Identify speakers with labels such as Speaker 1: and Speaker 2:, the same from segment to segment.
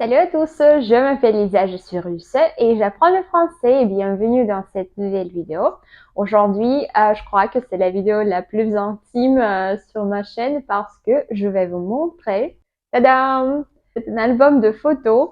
Speaker 1: Salut à tous, je m'appelle Lisa, je suis russe et j'apprends le français et bienvenue dans cette nouvelle vidéo. Aujourd'hui, je crois que c'est la vidéo la plus intime sur ma chaîne parce que je vais vous montrer, tadam, c'est un album de photos.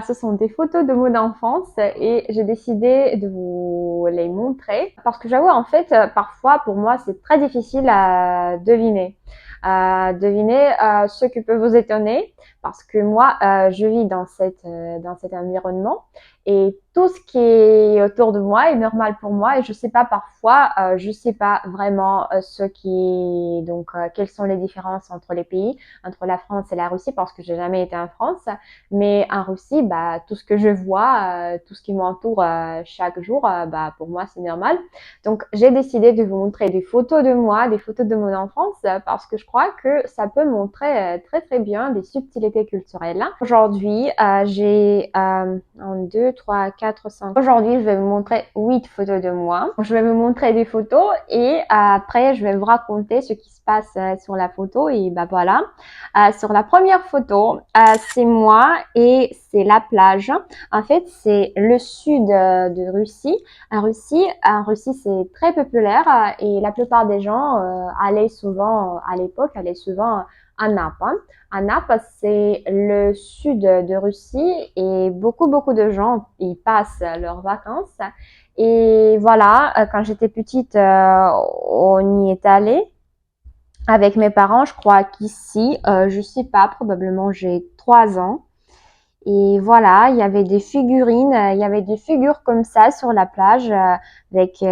Speaker 1: Ce sont des photos de mon enfance et j'ai décidé de vous les montrer parce que j'avoue en fait, parfois pour moi c'est très difficile à deviner. Ce qui peut vous étonner parce que moi, je vis dans cet environnement et tout ce qui est autour de moi est normal pour moi et je sais pas parfois, je sais pas vraiment quelles sont les différences entre les pays, entre la France et la Russie parce que j'ai jamais été en France, mais en Russie, bah tout ce que je vois, tout ce qui m'entoure chaque jour, bah pour moi c'est normal. Donc j'ai décidé de vous montrer des photos de moi, des photos de mon enfance parce que je crois que ça peut montrer très très bien des subtilités culturelles. Aujourd'hui, j'ai 1, 2, 3, 4, 5. Aujourd'hui, je vais vous montrer 8 photos de moi. Je vais vous montrer des photos et après, je vais vous raconter ce qui se passe sur la photo et bah voilà. Sur la première photo, c'est moi et c'est la plage. En fait, c'est le sud de Russie. En Russie, c'est très populaire et la plupart des gens allaient souvent à l'époque, allaient souvent à Naples. À Naples, c'est le sud de Russie et beaucoup de gens y passent leurs vacances. Et voilà, quand j'étais petite, on y est allé avec mes parents. Je crois qu'ici, je sais pas, probablement j'ai 3 ans. Et voilà, il y avait des figurines, il y avait des figures comme ça sur la plage avec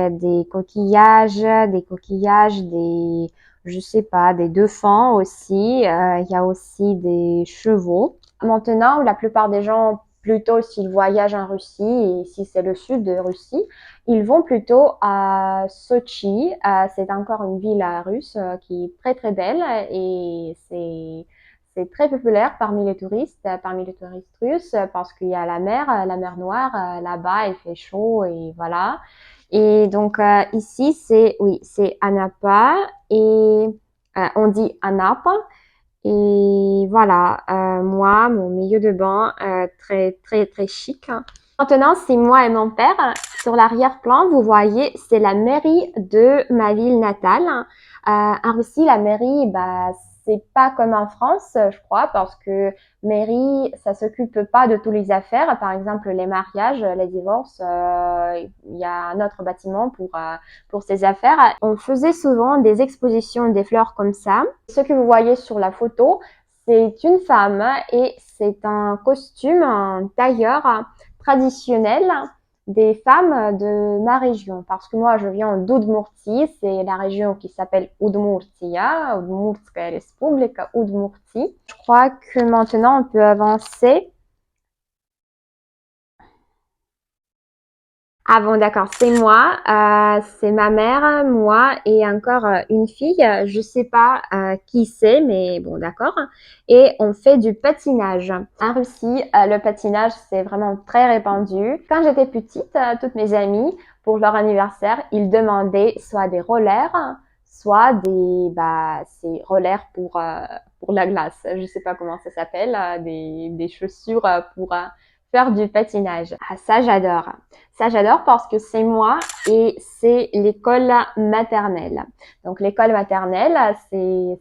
Speaker 1: je sais pas, des dauphins aussi. Il y a aussi des chevaux. Maintenant, la plupart des gens, plutôt s'ils voyagent en Russie et si c'est le sud de Russie, ils vont plutôt à Sochi. C'est encore une ville russe qui est très très belle et c'est très populaire parmi les touristes russes, parce qu'il y a la mer Noire, là-bas, il fait chaud et voilà. Et donc ici, c'est Anapa et on dit Anapa. Et voilà, moi, mon milieu de bain, très très très chic. Maintenant, c'est moi et mon père. Sur l'arrière-plan, vous voyez, c'est la mairie de ma ville natale. En Russie, la mairie, bah, c'est pas comme en France, je crois, parce que mairie, ça s'occupe pas de toutes les affaires. Par exemple, les mariages, les divorces, il y a un autre bâtiment pour ces affaires. On faisait souvent des expositions des fleurs comme ça. Ce que vous voyez sur la photo, c'est une femme et c'est un costume, un tailleur traditionnel des femmes de ma région. Parce que moi, je viens d'Udmurtie, c'est la région qui s'appelle Udmurtia, Udmurtskaya Respublika, Udmurtie. Je crois que maintenant, on peut avancer. Ah bon, d'accord, c'est moi, c'est ma mère, moi et encore une fille. Je sais pas qui c'est, mais bon, d'accord. Et on fait du patinage. En Russie, le patinage, c'est vraiment très répandu. Quand j'étais petite, toutes mes amies, pour leur anniversaire, ils demandaient soit des rollers, soit c'est rollers pour la glace. Je sais pas comment ça s'appelle, des chaussures pour faire du patinage. Ah, ça, j'adore. Ça, j'adore parce que c'est moi et c'est l'école maternelle. Donc, l'école maternelle, c'est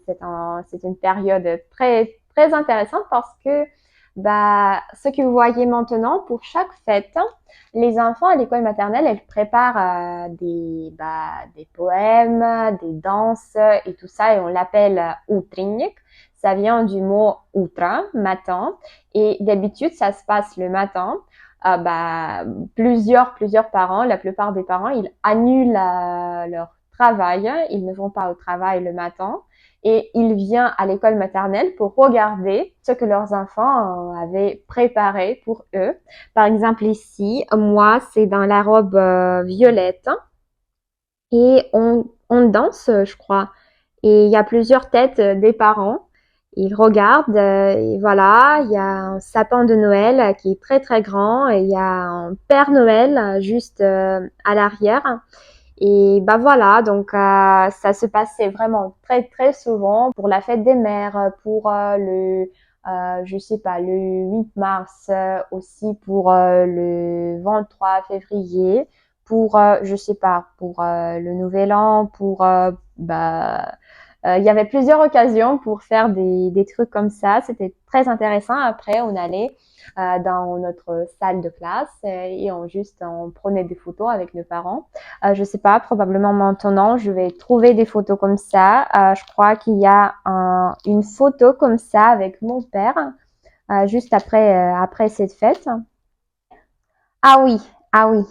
Speaker 1: une période très, très intéressante parce que, bah, ce que vous voyez maintenant, pour chaque fête, les enfants à l'école maternelle, elles préparent des poèmes, des danses et tout ça et on l'appelle utrynnik. Ça vient du mot utra, matin. Et d'habitude, ça se passe le matin. Plusieurs parents, la plupart des parents, ils annulent leur travail. Ils ne vont pas au travail le matin. Et ils viennent à l'école maternelle pour regarder ce que leurs enfants avaient préparé pour eux. Par exemple, ici, moi, c'est dans la robe violette. Et on danse, je crois. Et il y a plusieurs têtes des parents. Ils regardent, et voilà, il y a un sapin de Noël qui est très très grand et il y a un Père Noël juste à l'arrière. Et bah voilà, donc ça se passait vraiment très très souvent pour la fête des mères, pour je sais pas, le 8 mars, aussi pour le 23 février, pour, je sais pas, pour le Nouvel An, pour, il y avait plusieurs occasions pour faire des trucs comme ça. C'était très intéressant. Après, on allait dans notre salle de classe et on prenait des photos avec nos parents. Je sais pas, probablement maintenant, je vais trouver des photos comme ça. Je crois qu'il y a une photo comme ça avec mon père juste après cette fête. Ah oui, ah oui.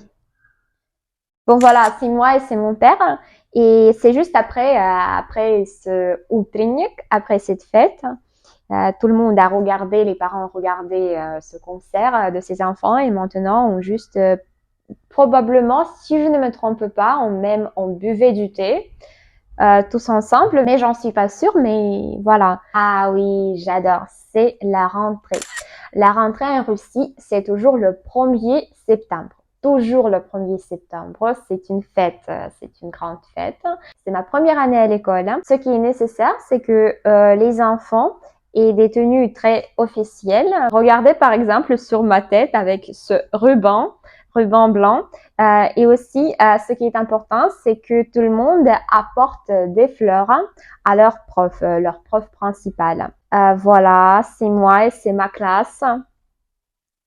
Speaker 1: Bon voilà, c'est moi et c'est mon père. Et c'est juste après ce utrinic, après cette fête, tout le monde a regardé, les parents ont regardé ce concert de ses enfants et maintenant on juste probablement, si je ne me trompe pas, on buvait du thé tous ensemble, mais j'en suis pas sûre, mais voilà. Ah oui, j'adore, c'est la rentrée. La rentrée en Russie, c'est toujours le 1er septembre. Toujours le 1er septembre, c'est une fête, c'est une grande fête. C'est ma première année à l'école. Ce qui est nécessaire, c'est que les enfants aient des tenues très officielles. Regardez par exemple sur ma tête avec ce ruban blanc. Et aussi, ce qui est important, c'est que tout le monde apporte des fleurs à leur prof principal. Voilà, c'est moi et c'est ma classe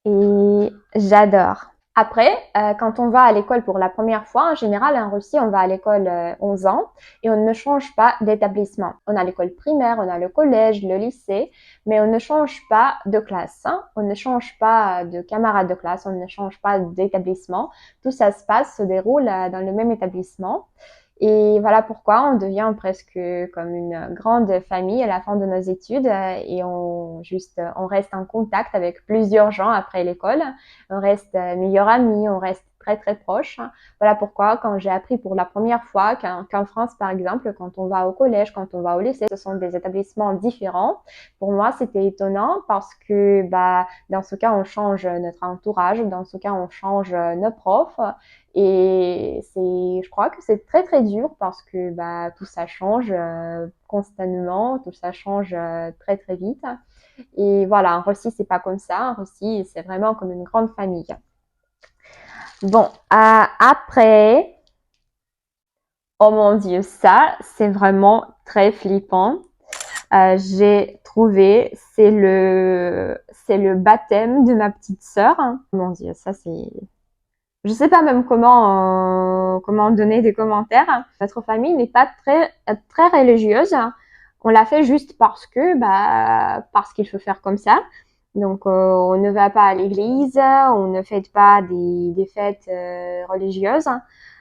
Speaker 1: et j'adore. Après, quand on va à l'école pour la première fois, en général en Russie, on va à l'école 11 ans et on ne change pas d'établissement. On a l'école primaire, on a le collège, le lycée, mais on ne change pas de classe. On ne change pas de camarades de classe, on ne change pas d'établissement. Tout ça se déroule dans le même établissement. Et voilà pourquoi on devient presque comme une grande famille à la fin de nos études et on reste en contact avec plusieurs gens après l'école. On reste meilleurs amis, on reste très très proches. Voilà pourquoi quand j'ai appris pour la première fois qu'en France par exemple, quand on va au collège, quand on va au lycée, ce sont des établissements différents. Pour moi, c'était étonnant parce que dans ce cas, on change notre entourage, dans ce cas, on change nos profs. Et je crois que c'est très très dur parce que tout ça change constamment, tout ça change très très vite. Et voilà, en Russie c'est pas comme ça. En Russie c'est vraiment comme une grande famille. Bon, après, oh mon Dieu, ça c'est vraiment très flippant. J'ai trouvé, c'est le baptême de ma petite sœur. Oh mon Dieu, ça c'est je sais pas même comment donner des commentaires. Notre famille n'est pas très religieuse. On l'a fait juste parce qu'il faut faire comme ça. Donc on ne va pas à l'église, on ne fête pas des fêtes religieuses.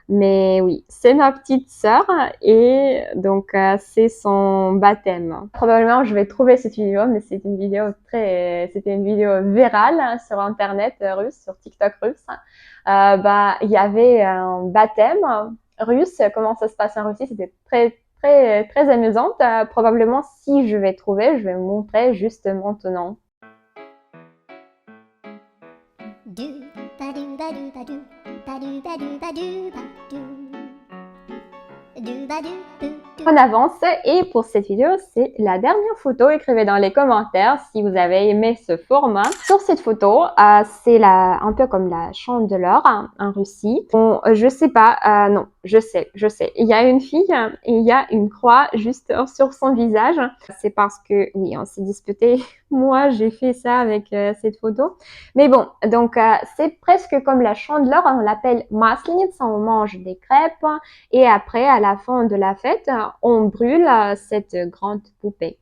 Speaker 1: Mais oui, c'est ma petite sœur et donc c'est son baptême. Probablement je vais trouver cette vidéo, mais c'était une vidéo virale sur internet russe, sur TikTok russe. Il y avait un baptême russe. Comment ça se passe en Russie? C'était très très très amusant. Probablement si je vais trouver, je vais vous montrer juste maintenant. On avance et pour cette vidéo, c'est la dernière photo. Écrivez dans les commentaires si vous avez aimé ce format. Sur cette photo, c'est un peu comme la chandeleur en Russie. Bon, je sais pas, non, je sais. Il y a une fille et il y a une croix juste sur son visage. C'est parce que, oui, on s'est disputé. Moi, j'ai fait ça avec cette photo. Mais bon, donc c'est presque comme la chandeleur. On l'appelle maslenitsa. On mange des crêpes et après, à la fin de la fête, on brûle cette grande poupée.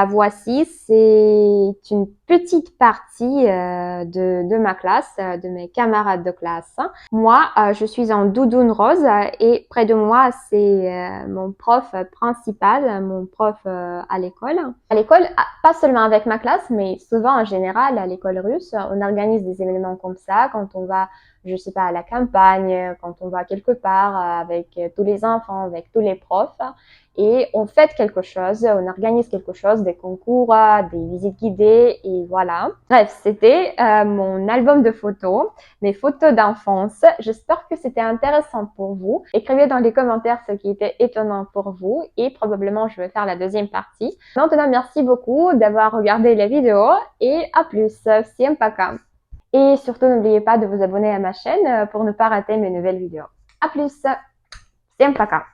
Speaker 1: Voici, c'est une petite partie de ma classe, de mes camarades de classe. Moi, je suis en doudoune rose et près de moi, c'est mon prof principal, mon prof à l'école. À l'école, pas seulement avec ma classe, mais souvent en général à l'école russe, on organise des événements comme ça quand on va, je sais pas, à la campagne, quand on va quelque part avec tous les enfants, avec tous les profs. et on fait quelque chose, on organise quelque chose, des concours, des visites guidées et voilà. Bref, c'était mon album de photos, mes photos d'enfance. J'espère que c'était intéressant pour vous. Écrivez dans les commentaires ce qui était étonnant pour vous et probablement je vais faire la deuxième partie. Maintenant, merci beaucoup d'avoir regardé la vidéo et à plus. Всем пока! Et surtout, n'oubliez pas de vous abonner à ma chaîne pour ne pas rater mes nouvelles vidéos. À plus! Всем пока!